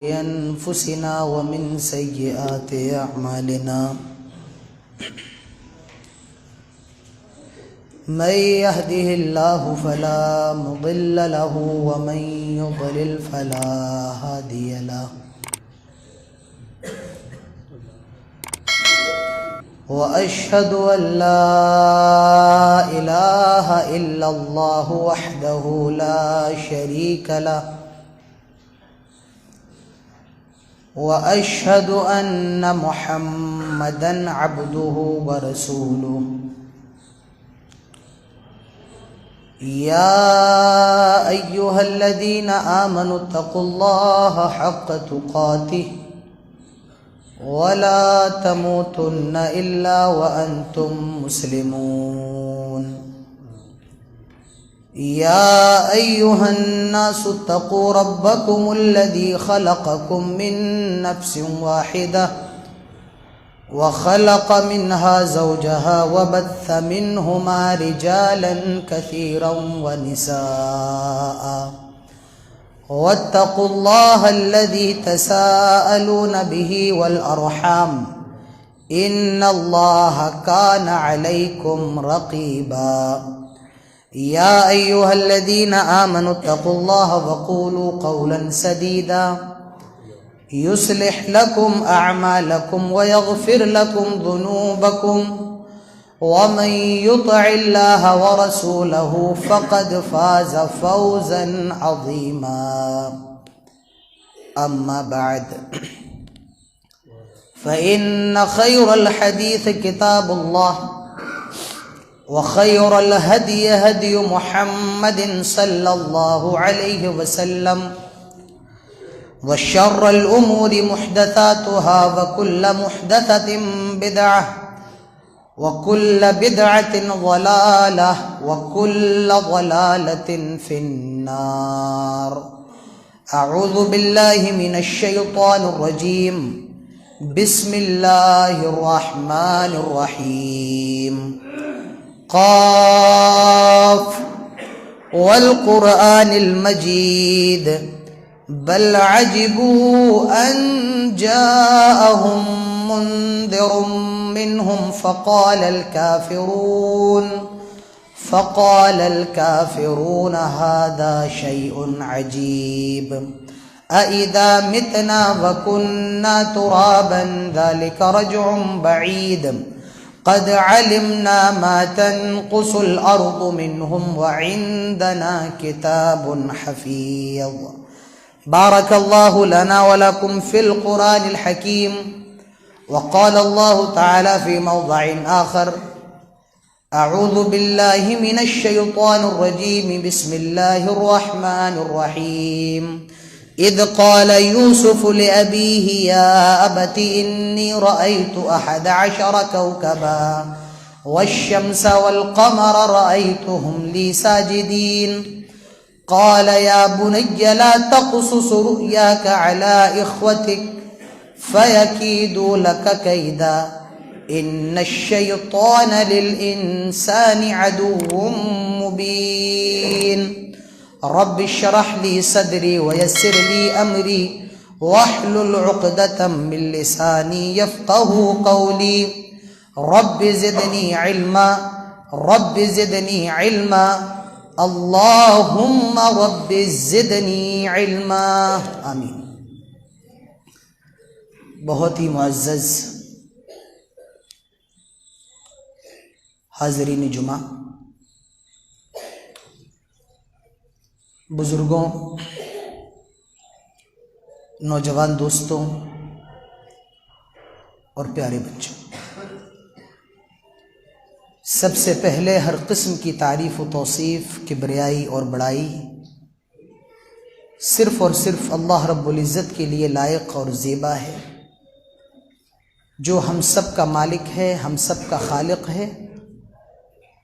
أنفسنا ومن سيئات أعمالنا من يهده الله فلا مضل له ومن يضلل فلا هادي له وأشهد أن لا إله إلا الله وحده لا شريك له وأشهد أن محمدًا عبده ورسوله يا أيها الذين آمنوا اتقوا الله حق تقاته ولا تموتن إلا وأنتم مسلمون يا أيها الناس اتقوا ربكم الذي خلقكم من نفس واحدة وخلق منها زوجها وبث منهما رجالا كثيرا ونساء واتقوا الله الذي تساءلون به والأرحام إن الله كان عليكم رقيبا يا أيها الذين آمنوا اتقوا الله وقولوا قولا سديدا يصلح لكم أعمالكم ويغفر لكم ذنوبكم ومن يطع الله ورسوله فقد فاز فوزا عظيما أما بعد فإن خير الحديث كتاب الله وخير الهدي هدي محمد صلى الله عليه وسلم وشر الأمور محدثاتها وكل محدثة بدعة وكل بدعة ضلالة وكل ضلالة في النار أعوذ بالله من الشيطان الرجيم بسم الله الرحمن الرحيم قاف والقرآن المجيد بل عجبوا أن جاءهم منذر منهم فقال الكافرون هذا شيء عجيب أإذا متنا وكنا ترابا ذلك رجع بعيد قد علمنا ما تنقص الأرض منهم وعندنا كتاب حفيظ بارك الله لنا ولكم في القرآن الحكيم وقال الله تعالى في موضع آخر أعوذ بالله من الشيطان الرجيم بسم الله الرحمن الرحيم إذ قال يوسف لأبيه يا أبت إني رأيت 11 كوكبا والشمس والقمر رأيتهم لي ساجدين قال يا بني لا تقصص رؤياك على إخوتك فيكيدوا لك كيدا إن الشيطان للإنسان عدو مبين رب اشرح لي صدري ويسر لي أمري واحلل عقدة من لساني يفقه قولي رب زدني علما اللهم رب زدنی علما آمین۔ بہت ہی معزز حاضرین جمعہ، بزرگوں، نوجوان دوستوں اور پیارے بچوں، سب سے پہلے ہر قسم کی تعریف و توصیف، کبریائی اور بڑائی صرف اور صرف اللہ رب العزت کے لیے لائق اور زیبا ہے، جو ہم سب کا مالک ہے، ہم سب کا خالق ہے۔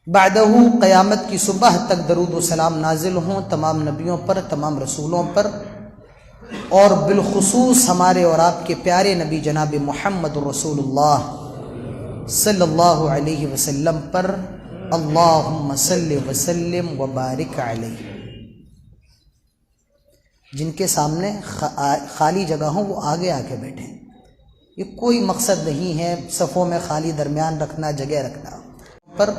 بعدہ قیامت کی صبح تک درود و سلام نازل ہوں تمام نبیوں پر، تمام رسولوں پر، اور بالخصوص ہمارے اور آپ کے پیارے نبی جناب محمد رسول اللہ صلی اللہ علیہ وسلم پر، اللہم صلی وسلم وبارک علیہ۔ جن کے سامنے خالی جگہ ہوں وہ آگے آ کے بیٹھیں. یہ کوئی مقصد نہیں ہے صفوں میں خالی درمیان رکھنا، جگہ رکھنا پر.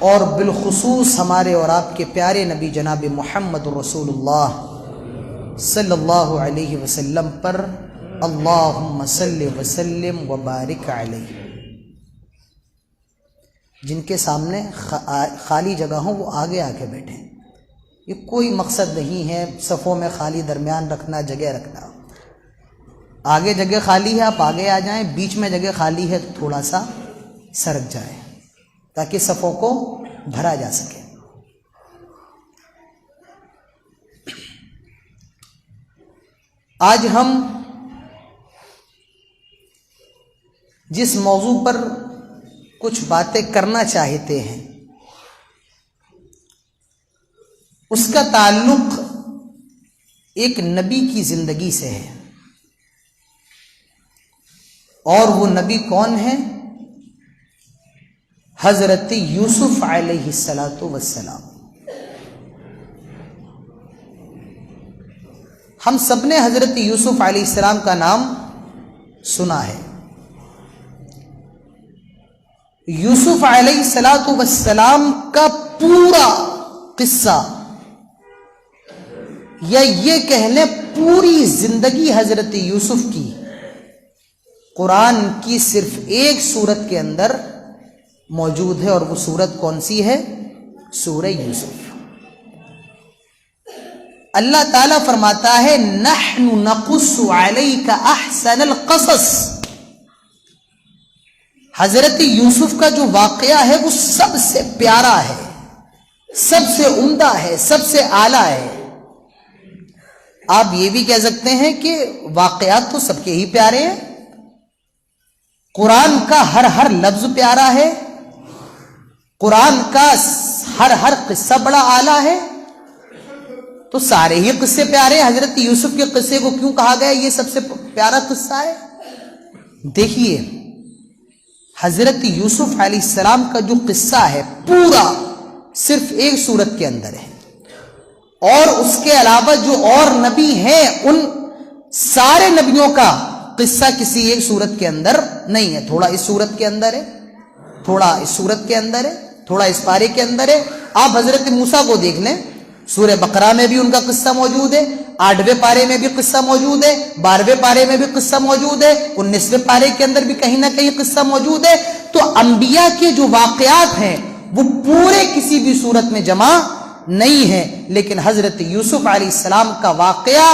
اور بالخصوص ہمارے اور آپ کے پیارے نبی جناب محمد رسول اللہ صلی اللہ علیہ وسلم پر اللہم صلی وسلم وبارک علیہ. جن کے سامنے خالی جگہ ہوں وہ آگے آ کے بیٹھیں. یہ کوئی مقصد نہیں ہے صفوں میں خالی درمیان رکھنا، جگہ رکھنا. آگے جگہ خالی ہے آپ آگے آ جائیں، بیچ میں جگہ خالی ہے تو تھوڑا سا سرک جائیں تاکہ صفوں کو بھرا جا سکے. آج ہم جس موضوع پر کچھ باتیں کرنا چاہتے ہیں اس کا تعلق ایک نبی کی زندگی سے ہے. اور وہ نبی کون ہے؟ حضرت یوسف علیہ الصلاۃ والسلام. ہم سب نے حضرت یوسف علیہ السلام کا نام سنا ہے. یوسف علیہ الصلاۃ والسلام کا پورا قصہ یا یہ کہہ لیں پوری زندگی حضرت یوسف کی قرآن کی صرف ایک سورت کے اندر موجود ہے. اور وہ سورت کون سی ہے؟ سورہ یوسف. اللہ تعالیٰ فرماتا ہے نحن نقص علیک احسن القصص. حضرت یوسف کا جو واقعہ ہے وہ سب سے پیارا ہے، سب سے عمدہ ہے، سب سے اعلیٰ ہے. آپ یہ بھی کہہ سکتے ہیں کہ واقعات تو سب کے ہی پیارے ہیں. قرآن کا ہر لفظ پیارا ہے، قرآن کا ہر قصہ بڑا اعلیٰ ہے، تو سارے ہی قصے پیارے. حضرت یوسف کے قصے کو کیوں کہا گیا یہ سب سے پیارا قصہ ہے؟ دیکھیے حضرت یوسف علیہ السلام کا جو قصہ ہے پورا صرف ایک سورت کے اندر ہے. اور اس کے علاوہ جو اور نبی ہیں ان سارے نبیوں کا قصہ کسی ایک سورت کے اندر نہیں ہے. تھوڑا اس سورت کے اندر ہے، تھوڑا اس سورت کے اندر ہے، تھوڑا اس پارے کے اندر ہے. آپ حضرت موسیٰ کو دیکھ لیں، سورہ بقرہ میں بھی ان کا قصہ موجود ہے، 8ویں پارے میں بھی قصہ موجود ہے، 12ویں پارے میں بھی قصہ موجود ہے، 19ویں پارے کے اندر بھی کہیں نہ کہیں قصہ موجود ہے. تو انبیاء کے جو واقعات ہیں وہ پورے کسی بھی صورت میں جمع نہیں ہے. لیکن حضرت یوسف علیہ السلام کا واقعہ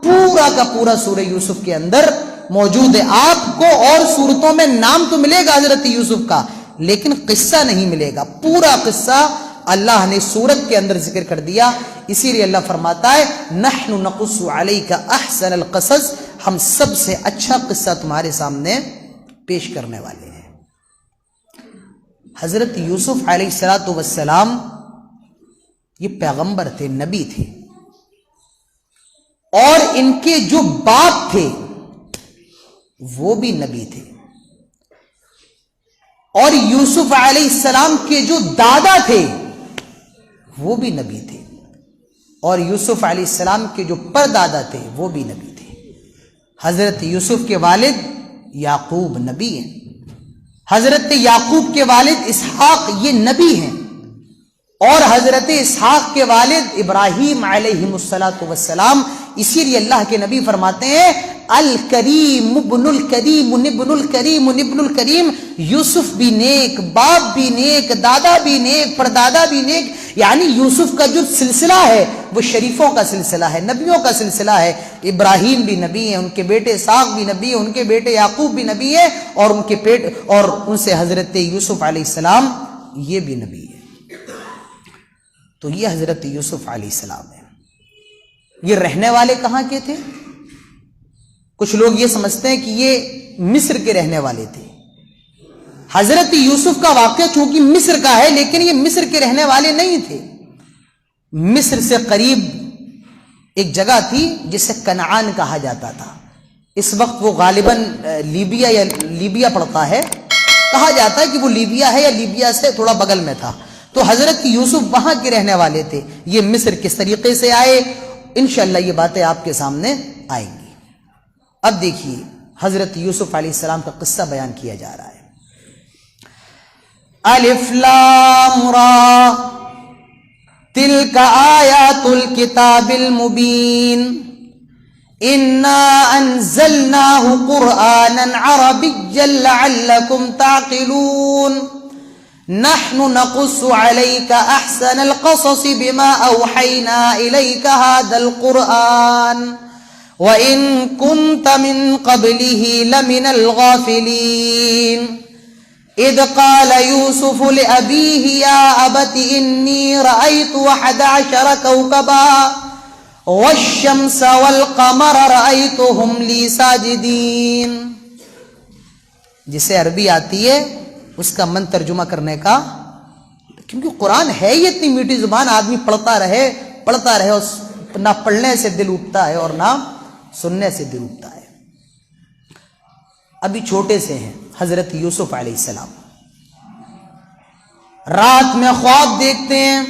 پورا کا پورا سورہ یوسف کے اندر موجود ہے. آپ کو اور صورتوں میں نام تو ملے گا حضرت یوسف کا لیکن قصہ نہیں ملے گا. پورا قصہ اللہ نے سورت کے اندر ذکر کر دیا. اسی لیے اللہ فرماتا ہے نحن نقص علیک احسن القصص، ہم سب سے اچھا قصہ تمہارے سامنے پیش کرنے والے ہیں. حضرت یوسف علیہ الصلاۃ والسلام یہ پیغمبر تھے، نبی تھے. اور ان کے جو باپ تھے وہ بھی نبی تھے. اور یوسف علیہ السلام کے جو دادا تھے وہ بھی نبی تھے. اور یوسف علیہ السلام کے جو پردادا تھے وہ بھی نبی تھے. حضرت یوسف کے والد یعقوب نبی ہیں، حضرت یعقوب کے والد اسحاق یہ نبی ہیں، اور حضرت اسحاق کے والد ابراہیم علیہ السلام. اسی لیے اللہ کے نبی فرماتے ہیں الکریم ابن الکریم ابن الکریم ابن الکریم. یوسف بھی نیک، باپ بھی نیک، دادا بھی نیک، پردادا بھی نیک. یعنی یوسف کا جو سلسلہ ہے وہ شریفوں کا سلسلہ ہے، نبیوں کا سلسلہ ہے. ابراہیم بھی نبی ہیں، ان کے بیٹے اسحاق بھی نبی ہیں، ان کے بیٹے یعقوب بھی نبی ہیں، اور ان سے حضرت یوسف علیہ السلام یہ بھی نبی ہے. تو یہ حضرت یوسف علیہ السلام ہے. یہ رہنے والے کہاں کے تھے؟ کچھ لوگ یہ سمجھتے ہیں کہ یہ مصر کے رہنے والے تھے. حضرت یوسف کا واقعہ چونکہ مصر کا ہے لیکن یہ مصر کے رہنے والے نہیں تھے. مصر سے قریب ایک جگہ تھی جسے کنعان کہا جاتا تھا. اس وقت وہ غالباً لیبیا پڑتا ہے. کہا جاتا ہے کہ وہ لیبیا ہے یا لیبیا سے تھوڑا بغل میں تھا. تو حضرت یوسف وہاں کے رہنے والے تھے. یہ مصر کس طریقے سے آئے انشاءاللہ یہ باتیں آپ کے سامنے آئیں گی۔ اب دیکھیے حضرت یوسف علیہ السلام کا قصہ بیان کیا جا رہا ہے۔ الف لام را تلک آیات الکتاب المبین انا انزلناہ قرآنا عربیا لعلکم تعقلون نحن نقص عليك احسن القصص بما اوحينا اليك هذا القرآن وان كنت من قبله لمن الغافلين اذ قال يوسف لأبيه يا أبت اني رأيت 11 كوكبا والشمس والقمر رأيتهم لي ساجدين۔ جسے عربی آتی ہے اس کا من ترجمہ کرنے کا، کیونکہ قرآن ہے یہ اتنی میٹھی زبان، آدمی پڑھتا رہے اور نہ پڑھنے سے دل اٹھتا ہے اور نہ سننے سے دل اٹھتا ہے۔ ابھی چھوٹے سے ہیں حضرت یوسف علیہ السلام، رات میں خواب دیکھتے ہیں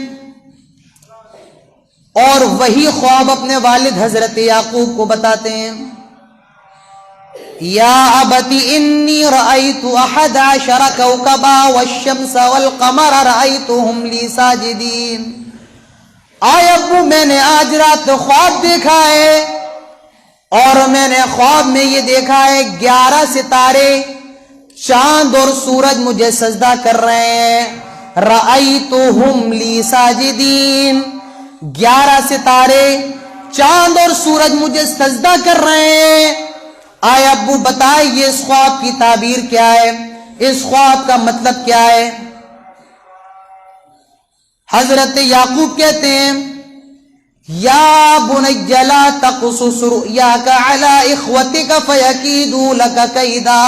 اور وہی خواب اپنے والد حضرت یعقوب کو بتاتے ہیں۔ یا ابتی انی رأیت 11 کوکبا والشمس والقمر رأیتهم لی ساجدین۔ آئے ابو میں نے آج رات خواب دیکھا ہے اور میں نے خواب میں یہ دیکھا ہے 11 ستارے، چاند اور سورج مجھے سجدہ کر رہے ہیں۔ رأیتهم لی ساجدین، 11 ستارے، چاند اور سورج مجھے سجدہ کر رہے ہیں۔ آئے ابو بتائیے اس خواب کی تعبیر کیا ہے، اس خواب کا مطلب کیا ہے؟ حضرت یعقوب کہتے ہیں یا بنی لا تقصص رؤیاک علی اخوتک فیکیدوا لک کیدا۔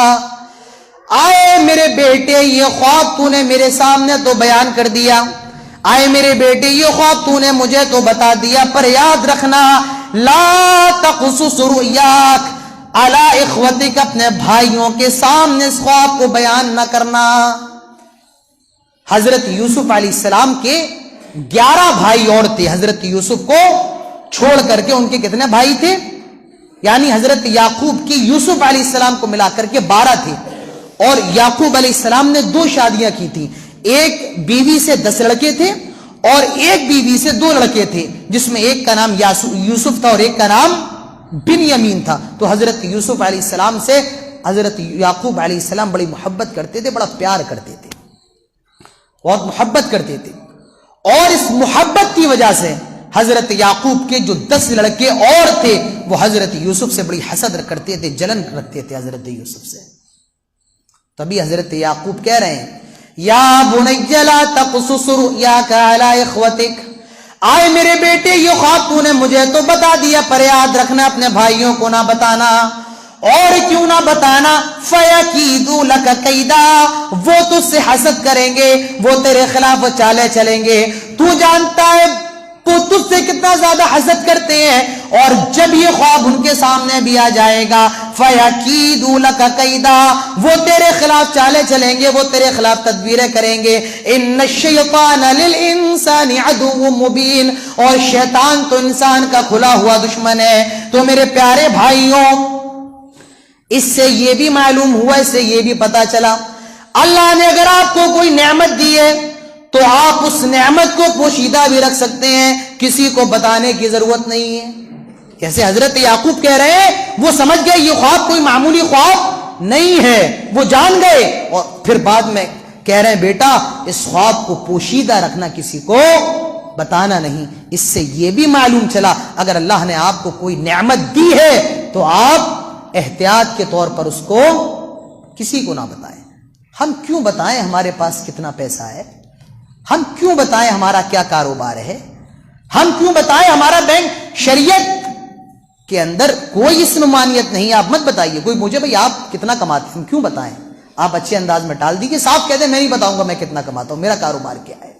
آئے میرے بیٹے یہ خواب تو نے میرے سامنے تو بیان کر دیا، آئے میرے بیٹے یہ خواب تو نے مجھے تو بتا دیا، پر یاد رکھنا لا تقصص رؤیاک علی اخوتک، اپنے بھائیوں کے سامنے اس خواب کو بیان نہ کرنا۔ حضرت یوسف علیہ السلام کے 11 بھائی اور تھے، حضرت یوسف کو چھوڑ کر کے ان کے کتنے بھائی تھے؟ یعنی حضرت یعقوب کی یوسف علیہ السلام کو ملا کر کے 12 تھے، اور یعقوب علیہ السلام نے 2 شادیاں کی تھی، ایک بیوی سے 10 لڑکے تھے اور ایک بیوی سے 2 لڑکے تھے، جس میں ایک کا نام یوسف تھا اور ایک کا نام بنیامین تھا۔ تو حضرت یوسف علیہ السلام سے حضرت یعقوب علیہ السلام بڑی محبت کرتے تھے، بڑا پیار کرتے تھے، بہت محبت کرتے تھے، اور اس محبت کی وجہ سے حضرت یعقوب کے جو 10 لڑکے اور تھے وہ حضرت یوسف سے بڑی حسد کرتے تھے، جلن رکھتے تھے حضرت یوسف سے۔ تبھی حضرت یعقوب کہہ رہے ہیں یا بنی لا تقصص رؤیاک علی اخوتک، آئے میرے بیٹے یہ خواب تو نے مجھے تو بتا دیا، پر یاد رکھنا اپنے بھائیوں کو نہ بتانا۔ اور کیوں نہ بتانا؟ فَيَكِيدُوا لَكَ كَيْدًا، وہ تجھ سے حسد کریں گے، وہ تیرے خلاف چالیں چلیں گے۔ تو جانتا ہے تو تجھ سے کتنا زیادہ حسد کرتے ہیں، اور جب یہ خواب ان کے سامنے بھی آ جائے گا فَيَكِيدُوا لَكَ كَيْدًا، وہ تیرے خلاف چالیں چلیں گے، وہ تیرے خلاف تدبیریں کریں گے۔ إِنَّ الشَّيْطَانَ لِلْإِنسَانِ عَدُوٌّ مُبِينٌ، اور شیطان تو انسان کا کھلا ہوا دشمن ہے۔ تو میرے پیارے بھائیوں، اس سے یہ بھی معلوم ہوا، اس سے یہ بھی پتا چلا اللہ نے اگر آپ کو کوئی نعمت دی ہے تو آپ اس نعمت کو پوشیدہ بھی رکھ سکتے ہیں، کسی کو بتانے کی ضرورت نہیں ہے۔ جیسے حضرت یعقوب کہہ رہے ہیں وہ سمجھ گئے یہ خواب کوئی معمولی خواب نہیں ہے، وہ جان گئے، اور پھر بعد میں کہہ رہے ہیں بیٹا اس خواب کو پوشیدہ رکھنا، کسی کو بتانا نہیں۔ اس سے یہ بھی معلوم چلا اگر اللہ نے آپ کو کوئی نعمت دی ہے تو آپ احتیاط کے طور پر اس کو کسی کو نہ بتائیں۔ ہم کیوں بتائیں ہمارے پاس کتنا پیسہ ہے؟ ہم کیوں بتائیں ہمارا کیا کاروبار ہے؟ ہم کیوں بتائیں ہمارا بینک؟ شریعت کے اندر کوئی اس ممانعت نہیں، آپ مت بتائیے کوئی مجھے بھائی آپ کتنا کماتے ہیں، ہم کیوں بتائیں؟ آپ اچھے انداز میں ٹال دیجیے، صاف کہہ دیں میں نہیں بتاؤں گا میں کتنا کماتا ہوں، میرا کاروبار کیا ہے۔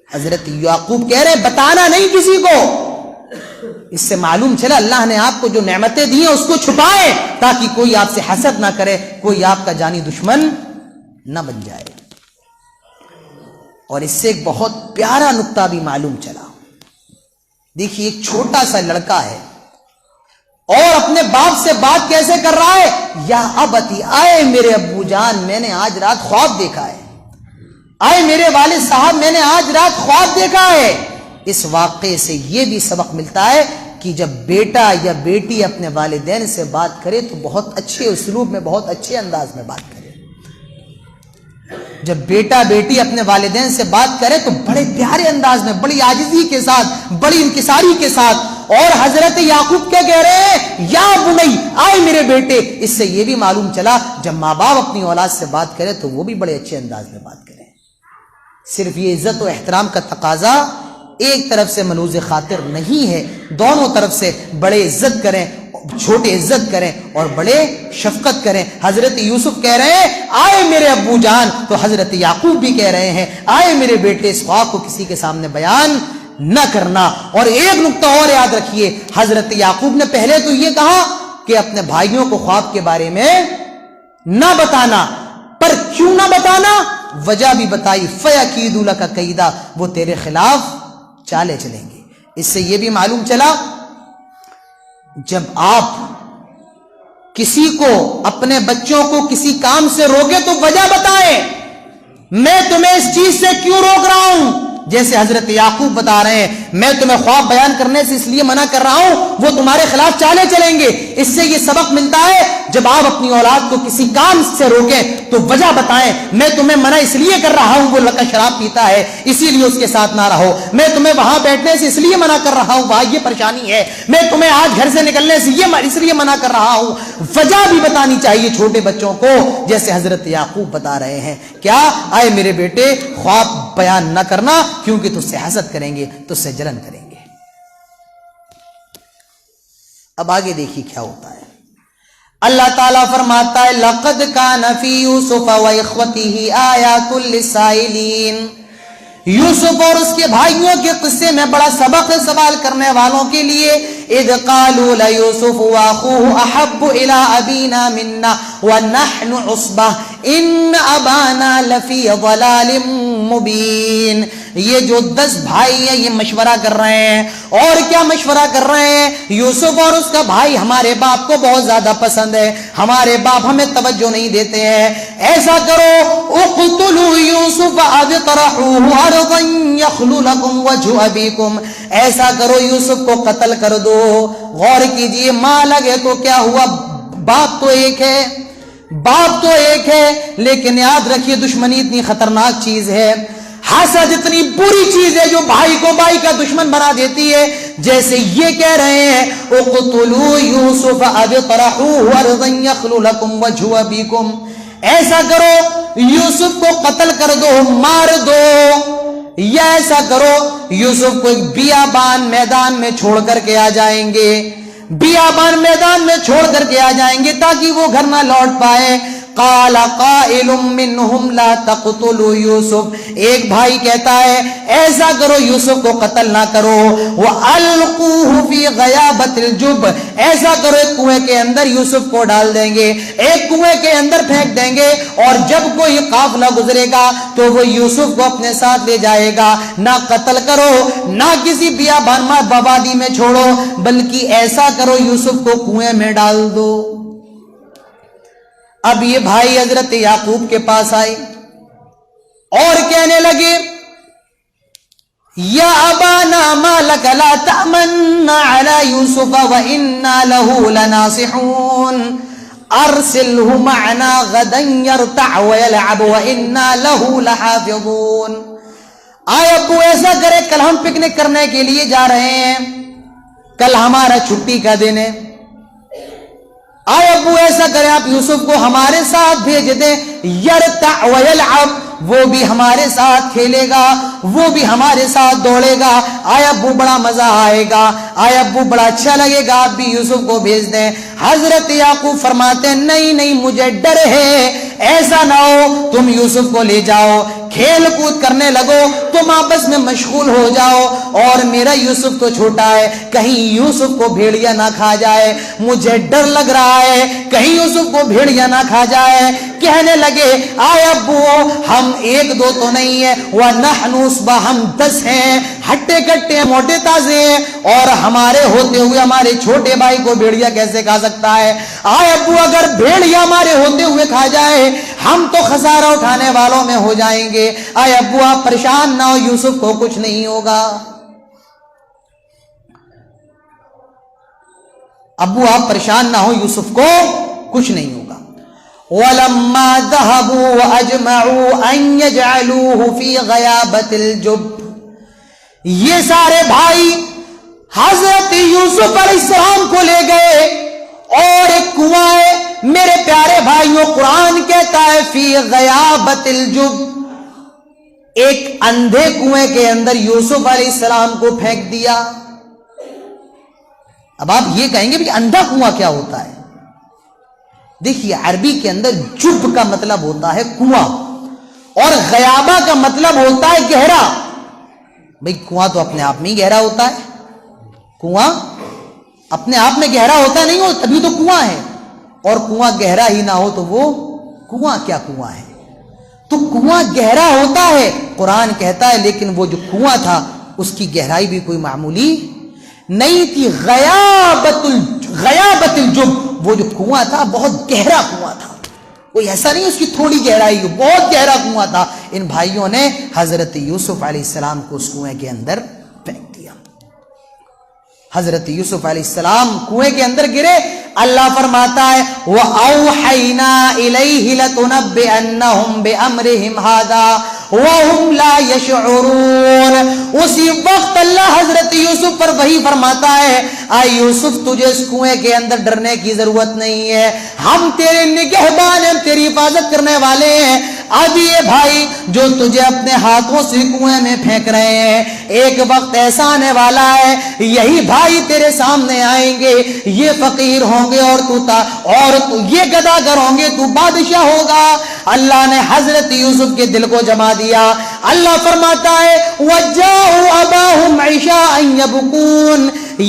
حضرت یعقوب کہہ رہے بتانا نہیں کسی کو۔ اس سے معلوم چلا اللہ نے آپ کو جو نعمتیں دی ہیں اس کو چھپائے تاکہ کوئی آپ سے حسد نہ کرے، کوئی آپ کا جانی دشمن نہ بن جائے۔ اور اس سے ایک بہت پیارا نقطہ بھی معلوم چلا، دیکھیے ایک چھوٹا سا لڑکا ہے اور اپنے باپ سے بات کیسے کر رہا ہے, یا ابتی, آئے میرے ابو جان میں نے آج رات خواب دیکھا ہے, آئے میرے والد صاحب میں نے آج رات خواب دیکھا ہے. اس واقعے سے یہ بھی سبق ملتا ہے کہ جب بیٹا یا بیٹی اپنے والدین سے بات کرے تو بہت اچھے اسلوب میں, بہت اچھے انداز میں بات کرے. جب بیٹا بیٹی اپنے والدین سے بات کرے تو بڑے پیارے انداز میں, بڑی عاجزی کے ساتھ, بڑی انکساری کے ساتھ. اور حضرت یعقوب کیا کہہ رہے ہیں, یا بنی, آئے میرے بیٹے. اس سے یہ بھی معلوم چلا جب ماں باپ اپنی اولاد سے بات کرے تو وہ بھی بڑے اچھے انداز میں بات کریں. صرف یہ عزت و احترام کا تقاضا ایک طرف سے منوز خاطر نہیں ہے, دونوں طرف سے بڑے عزت کریں, چھوٹے عزت کریں اور بڑے شفقت کریں. حضرت یوسف کہہ رہے ہیں آئے میرے ابو جان, تو حضرت یعقوب بھی کہہ رہے ہیں آئے میرے بیٹے. اس خواب کو کسی کے سامنے بیان نہ کرنا. اور ایک نقطہ اور یاد رکھیے, حضرت یعقوب نے پہلے تو یہ کہا کہ اپنے بھائیوں کو خواب کے بارے میں نہ بتانا, پر کیوں نہ بتانا وجہ بھی بتائی. فَيَكِيدُ لَكَ كَيْدًا, وہ تیرے خلاف چالے چلیں گے. اس سے یہ بھی معلوم چلا جب آپ کسی کو, اپنے بچوں کو کسی کام سے روکے تو وجہ بتائیں, میں تمہیں اس چیز سے کیوں روک رہا ہوں. جیسے حضرت یعقوب بتا رہے ہیں میں تمہیں خواب بیان کرنے سے اس لیے منع کر رہا ہوں, وہ تمہارے خلاف چالے چلیں گے. اس سے یہ سبق ملتا ہے جب آپ اپنی اولاد کو کسی کام سے روکیں تو وجہ بتائیں. میں تمہیں منع اس لیے کر رہا ہوں, وہ لڑکا شراب پیتا ہے اسی لیے اس کے ساتھ نہ رہو. میں تمہیں وہاں بیٹھنے سے اس لیے منع کر رہا ہوں, وہاں یہ پریشانی ہے. میں تمہیں آج گھر سے نکلنے سے اس لیے منع کر رہا ہوں. وجہ بھی بتانی چاہیے چھوٹے بچوں کو, جیسے حضرت یعقوب بتا رہے ہیں. کیا, آئے میرے بیٹے خواب بیان نہ کرنا کیونکہ تجھ سے حسد کریں گے, تجھ سے جلن کریں گے. اب آگے دیکھیے کیا ہوتا ہے. اللہ تعالیٰ فرماتا ہے لَقَدْ كَانَ فِي يُوسُفَ وَإِخْوَتِهِ آيَاتٌ لِّلسَّائِلِينَ, یوسف اور اس کے بھائیوں کے قصے میں بڑا سبق ہے سوال کرنے والوں کے لیے. اذ قالوا ليوسف واخوه احب الى ابينا منا ونحن عصبة ان ابانا لفي ضلال مبين. یہ جو 10 بھائی ہیں یہ مشورہ کر رہے ہیں, اور کیا مشورہ کر رہے ہیں, یوسف اور اس کا بھائی ہمارے باپ کو بہت زیادہ پسند ہے, ہمارے باپ ہمیں توجہ نہیں دیتے ہیں. ایسا کرو اقتلوا یوسف او اطرحوه ارضا يخل لكم وجه ابيكم, ایسا کرو یوسف کو قتل کر دو. غور کیجئے, ماں لگے تو کیا ہوا, باپ تو ایک ہے, باپ تو ایک ہے, لیکن یاد رکھیے دشمنی اتنی خطرناک چیز ہے, حسد اتنی بری چیز ہے جو بھائی کو بھائی کا دشمن بنا دیتی ہے. جیسے یہ کہہ رہے ہیں اقتلوا یوسف او اطرحوه ارضا يخل لكم وجه ابيكم, ایسا کرو یوسف کو قتل کر دو, مار دو, یا ایسا کرو یوسف کو ایک بیابان میدان میں چھوڑ کر کے آ جائیں گے, بیابان میدان میں چھوڑ کر کے آ جائیں گے تاکہ وہ گھر نہ لوٹ پائے. قال قائل منهم لا تقتلوا یوسف, ایک بھائی کہتا ہے ایسا کرو یوسف کو قتل نہ کرو. والقوه في غیابت الجب, ایسا کرو ایک کنویں کے اندر یوسف کو ڈال دیں گے, ایک کنویں کے اندر پھینک دیں گے, اور جب کوئی قافلہ گزرے گا تو وہ یوسف کو اپنے ساتھ لے جائے گا. نہ قتل کرو, نہ کسی بیابان وادی میں چھوڑو, بلکہ ایسا کرو یوسف کو کنویں میں ڈال دو. اب یہ بھائی حضرت یعقوب کے پاس آئے اور کہنے لگے یا ابانا ما لک لا تأمنا علی یوسف وإنا له لناصحون ارسلہ معنا غدا یرتع ویلعب وإنا له لحافظون. آئے ابو ایسا کرے, کل ہم پکنک کرنے کے لیے جا رہے ہیں, کل ہمارا چھٹی کا دن ہے. آئے ابو ایسا کریں آپ یوسف کو ہمارے ساتھ بھیج دیں, یرتع ویلعب, وہ بھی ہمارے ساتھ کھیلے گا, وہ بھی ہمارے ساتھ دوڑے گا. آئے ابو بڑا مزہ آئے گا, آئے ابو بڑا اچھا لگے گا, آپ بھی یوسف کو بھیج دیں. حضرت یعقوب فرماتے ہیں نہیں نہیں مجھے ڈر ہے, ایسا نہ ہو تم یوسف کو لے جاؤ, کھیل کود کرنے لگو، تم آپس میں مشغول ہو جاؤ، اور میرا یوسف تو چھوٹا ہے، کہیں یوسف کو بھیڑیا نہ کھا جائے، مجھے ڈر لگ رہا ہے کہیں یوسف کو بھیڑیا نہ کھا جائے۔ کہنے لگے آئے ابو ہم ایک دو تو نہیں ہے، وَنَحْنُ أُصْبَةٌ ہم 10 ہیں، ہٹے کٹے موٹے تازے ہیں، اور ہمارے ہوتے ہوئے ہمارے چھوٹے بھائی کو بھیڑیا کیسے کھا سکتا ہے؟ آئے ابو اگر بھیڑیا ہمارے ہوتے ہوئے کھا جائے ہم تو خسارہ اٹھانے والوں میں ہو جائیں گے۔ آئے ابو آپ پریشان نہ ہو، یوسف کو کچھ نہیں ہوگا۔ ابو آپ پریشان نہ ہو، یوسف کو کچھ نہیں ہوگا۔ وَلَمَّا ذَهَبُوا وَأَجْمَعُوا أَن يَجْعَلُوهُ فِي غَيَابَةِ الْجُبِّ، یہ سارے بھائی حضرت یوسف علیہ السلام کو لے گئے، اور ایک کنواں ہے میرے پیارے بھائیوں، قرآن کہتا ہے فی غیابۃ الجب، ایک اندھے کنویں کے اندر یوسف علیہ السلام کو پھینک دیا۔ اب آپ یہ کہیں گے کہ اندھا کنواں کیا ہوتا ہے؟ دیکھیے عربی کے اندر جب کا مطلب ہوتا ہے کنواں، اور غیابہ کا مطلب ہوتا ہے گہرا۔ بھئی کنواں تو اپنے آپ میں ہی گہرا ہوتا ہے، کنواں اپنے آپ میں گہرا ہوتا نہیں ہو تبھی تو کنواں ہے، اور کنواں گہرا ہی نہ ہو تو وہ کنواں کیا کنواں ہے؟ تو کنواں گہرا ہوتا ہے قرآن کہتا ہے، لیکن وہ جو کنواں تھا اس کی گہرائی بھی کوئی معمولی نہیں تھی۔ غیابت الجب، وہ جو کنواں تھا بہت گہرا کنواں تھا، کوئی ایسا نہیں اس کی تھوڑی گہرائی ہو، بہت گہرا کنواں تھا۔ ان بھائیوں نے حضرت یوسف علیہ السلام کو اس کنویں کے اندر پھینک دیا۔ حضرت یوسف علیہ السلام کنویں کے اندر گرے، اللہ فرماتا ہے وَأَوْحَيْنَا إِلَيْهِ لَتُنَبِّئَنَّهُمْ بِأَمْرِهِمْ هَذَا وَهُمْ لَا يَشْعُرُونَ۔ اسی وقت اللہ حضرت یوسف پر وحی فرماتا ہے اے یوسف تجھے اس کنویں کے اندر ڈرنے کی ضرورت نہیں ہے، ہم تیرے نگہبان ہیں، تیری حفاظت کرنے والے ہیں۔ اب یہ بھائی جو تجھے اپنے ہاتھوں سے کنویں میں پھینک رہے ہیں، ایک وقت ایسا آنے والا ہے یہی بھائی تیرے سامنے آئیں گے، یہ فقیر ہوں گے اور تو یہ گداگر ہوں گے، تو بادشاہ ہوگا۔ اللہ نے حضرت یوسف کے دل کو جما دیا۔ اللہ فرماتا ہے وَجَاءُوا أَبَاهُمْ عِشَاءً يَبْكُونَ،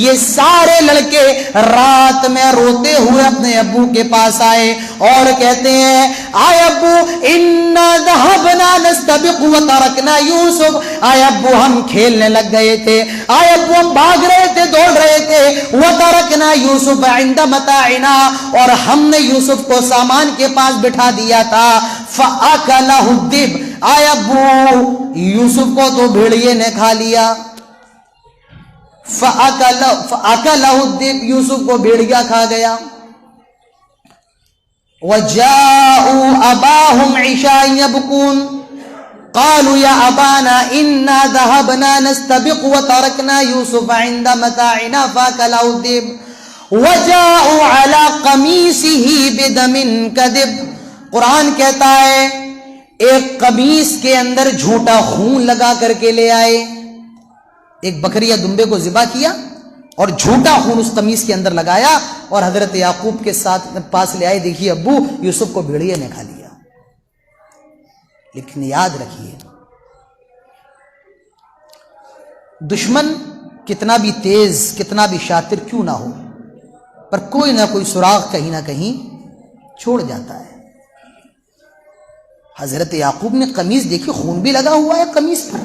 یہ سارے لڑکے رات میں روتے ہوئے اپنے ابو کے پاس آئے اور کہتے ہیں آئے ابو اِنَّا ذَهَبْنَا نَسْتَبِقُ وَتَرَكْنَا يُوسُف، آئے ابو ہم کھیلنے لگ گئے تھے، آئے ابو ہم بھاگ رہے تھے، دوڑ رہے تھے، وَتَرَكْنَا يُوسُفَ عِنْدَ مَتَاعِنَا، اور ہم نے یوسف کو سامان کے پاس بٹھا دیا تھا، فَأَكَلَهُ الذِّئْبُ، آئے ابو یوسف کو تو بھیڑیے نے کھا لیا، فَأَكَلَهُ الذِّئْبُ، یوسف کو بھیڑیا کھا گیا۔ وَجَاءُوا أَبَاهُمْ عِشَاءً يَبْكُونَ قَالُوا يَا أَبَانَا إِنَّا ذَهَبْنَا نَسْتَبِقُ وَتَرَكْنَا يُوسُفَ عِنْدَ مَتَاعِنَا فَأَكَلَهُ الذِّئْبُ وَجَاءُوا عَلَى قَمِيصِهِ بِدَمٍ كَذِبٍ، قرآن کہتا ہے ایک قمیص کے اندر جھوٹا خون لگا کر کے لے آئے، ایک بکری یا دمبے کو ذبح کیا اور جھوٹا خون اس قمیص کے اندر لگایا اور حضرت یعقوب کے ساتھ پاس لے آئے، دیکھیے ابو یوسف کو بھیڑیے نے کھا لیا۔ لیکن یاد رکھیے دشمن کتنا بھی تیز کتنا بھی شاطر کیوں نہ ہو، پر کوئی نہ کوئی سراغ کہیں نہ کہیں چھوڑ جاتا ہے۔ حضرت یعقوب نے قمیص دیکھی، خون بھی لگا ہوا ہے قمیص پر،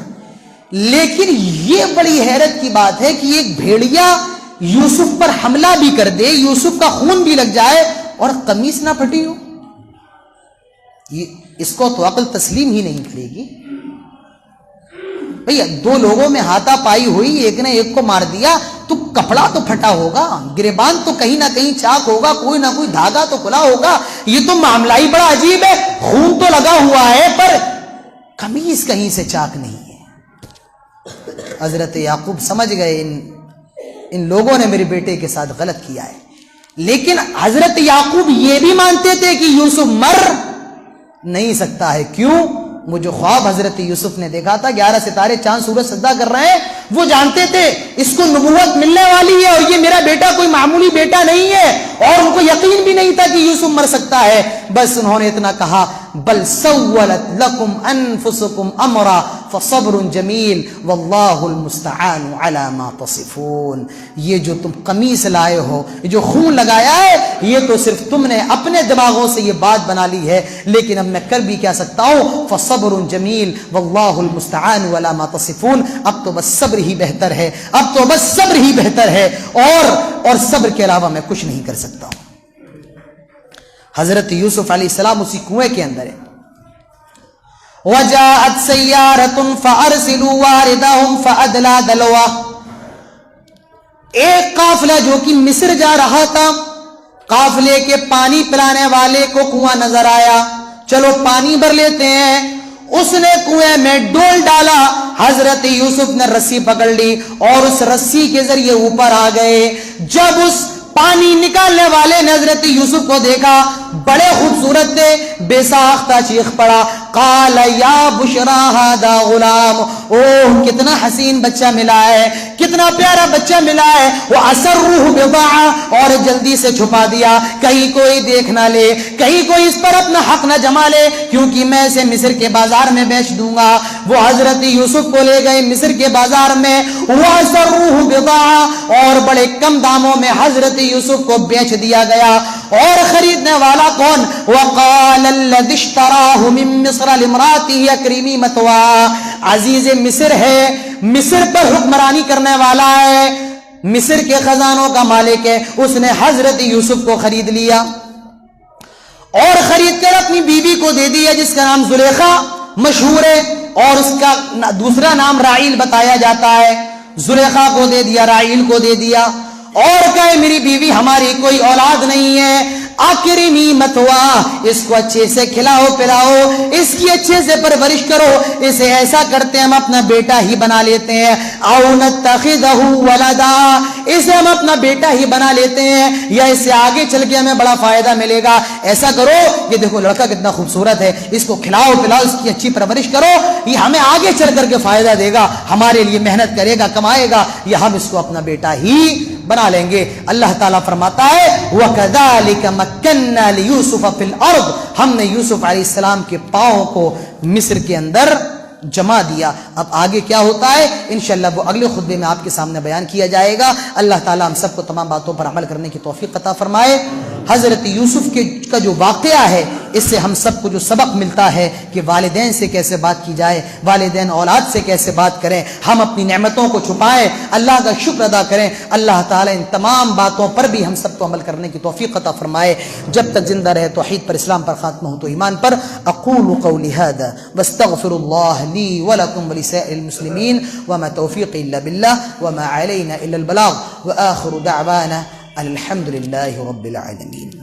لیکن یہ بڑی حیرت کی بات ہے کہ ایک بھیڑیا یوسف پر حملہ بھی کر دے، یوسف کا خون بھی لگ جائے اور قمیص نہ پھٹی ہو، اس کو تو عقل تسلیم ہی نہیں کرے گی۔ بھئی دو لوگوں میں ہاتھا پائی ہوئی، ایک نے ایک کو مار دیا تو کپڑا تو پھٹا ہوگا، گریبان تو کہیں نہ کہیں چاک ہوگا، کوئی نہ کوئی دھاگا تو کھلا ہوگا، یہ تو معاملہ ہی بڑا عجیب ہے، خون تو لگا ہوا ہے پر قمیص کہیں سے چاک نہیں ہے۔ حضرت یعقوب سمجھ گئے ان لوگوں نے میرے بیٹے کے ساتھ غلط کیا ہے، لیکن حضرت یعقوب یہ بھی مانتے تھے کہ یوسف مر نہیں سکتا ہے۔ کیوں؟ وہ جو خواب حضرت یوسف نے دیکھا تھا 11 ستارے چاند سورج سجدہ کر رہے ہیں، وہ جانتے تھے اس کو نبوت ملنے والی ہے اور یہ میرا بیٹا کوئی معمولی بیٹا نہیں ہے، اور ان کو یقین بھی نہیں تھا کہ یوسف یوسف مر سکتا ہے. بس انہوں نے اتنا کہا بل سولت لکم انفسکم امرا فصبر جمیل واللہ المستعان علی ما تصفون. یہ جو تم قمیص لائے ہو, جو خون لگایا ہے, یہ تو صرف تم نے اپنے دماغوں سے یہ بات بنا لی ہے, لیکن اب میں کر بھی کیا سکتا ہوں. فصبر جمیل واللہ المستعان علی ما تصفون. اب تو بس صبر ہی بہتر ہے, اب تو بس صبر ہی بہتر ہے, اور صبر کے علاوہ میں کچھ نہیں کر سکتا ہوں. حضرت یوسف علیہ السلام اسی کنویں کے اندر ہے. وجاءت سیارۃ فارسلوا واردہم فادلی دلوہ. ایک قافلہ جو کہ مصر جا رہا تھا, قافلے کے پانی پلانے والے کو کنواں نظر آیا, چلو پانی بھر لیتے ہیں. اس نے کنویں میں ڈول ڈالا, حضرت یوسف نے رسی پکڑ لی اور اس رسی کے ذریعے اوپر آ گئے. جب اس پانی نکالنے والے نے حضرت یوسف کو دیکھا, بڑے خوبصورت تھے, بے ساختہ چیخ پڑا, قال یا بشرا ھذا غلام. اوہ کتنا حسین بچہ ملا ہے, کتنا پیارا بچہ ملا ہے. وَأَسَرُّهُ بِضَاعَةً, اور جلدی سے چھپا دیا, کہیں کوئی دیکھ نہ لے, کہیں کوئی اس پر اپنا حق نہ جما لے, کیونکہ میں اسے مصر کے بازار میں بیچ دوں گا. وہ حضرت یوسف کو لے گئے مصر کے بازار میں. وَأَسَرُّهُ بِضَاعَةً, اور بڑے کم داموں میں حضرت یوسف کو بیچ دیا گیا. اور خریدنے والا کون؟ وَقَالَ الَّذِي اشْتَرَاهُ مِن مِّصْرَ لِامْرَأَتِهِ اكْرِمِي مَثْوَاهُ. عزیز مصر ہے, مصر پر حکمرانی کرنے والا ہے, مصر کے خزانوں کا مالک ہے. اس نے حضرت یوسف کو خرید لیا اور خرید کر اپنی بیوی کو دے دیا, جس کا نام زلیخا مشہور ہے, اور اس کا دوسرا نام راعیل بتایا جاتا ہے. زلیخا کو دے دیا, راعیل کو دے دیا, اور کہے میری بیوی ہماری کوئی اولاد نہیں ہے, اکرمی متوا, اس کو اچھے سے کھلاؤ پلاؤ, اس کی اچھے سے پرورش کرو, اسے ایسا کرتے ہم اپنا بیٹا ہی بنا لیتے ہیں. او نتخذہ ولدا, اسے ہم اپنا بیٹا ہی بنا لیتے ہیں, یا اس سے آگے چل کے ہمیں بڑا فائدہ ملے گا. ایسا کرو, یہ دیکھو لڑکا کتنا خوبصورت ہے, اس کو کھلاؤ پلاؤ, اس کی اچھی پرورش کرو, یہ ہمیں آگے چل کر کے فائدہ دے گا, ہمارے لیے محنت کرے گا, کمائے گا, یا ہم اس کو اپنا بیٹا ہی بنا لیں گے. اللہ تعالیٰ فرماتا ہے وَكَذَلِكَ مَكَّنَّا لِيُوسُفَ فِي الْأَرْضِ, ہم نے یوسف علیہ السلام کے پاؤں کو مصر کے اندر جما دیا. اب آگے کیا ہوتا ہے انشاءاللہ وہ اگلے خطبے میں آپ کے سامنے بیان کیا جائے گا. اللہ تعالیٰ ہم سب کو تمام باتوں پر عمل کرنے کی توفیق عطا فرمائے. حضرت یوسف کا جو واقعہ ہے, اس سے ہم سب کو جو سبق ملتا ہے کہ والدین سے کیسے بات کی جائے, والدین اولاد سے کیسے بات کریں, ہم اپنی نعمتوں کو چھپائیں, اللہ کا شکر ادا کریں. اللہ تعالیٰ ان تمام باتوں پر بھی ہم سب کو عمل کرنے کی توفیق عطا فرمائے. جب تک زندہ رہے توحید پر, اسلام پر, خاتمہ ہو تو ایمان پر. اقول قولی هذا واستغفر الله لي ولكم ولسائر المسلمين وما توفيقي الا بالله وما علينا الا البلاغ واخر دعوانا الحمد لله رب العالمين.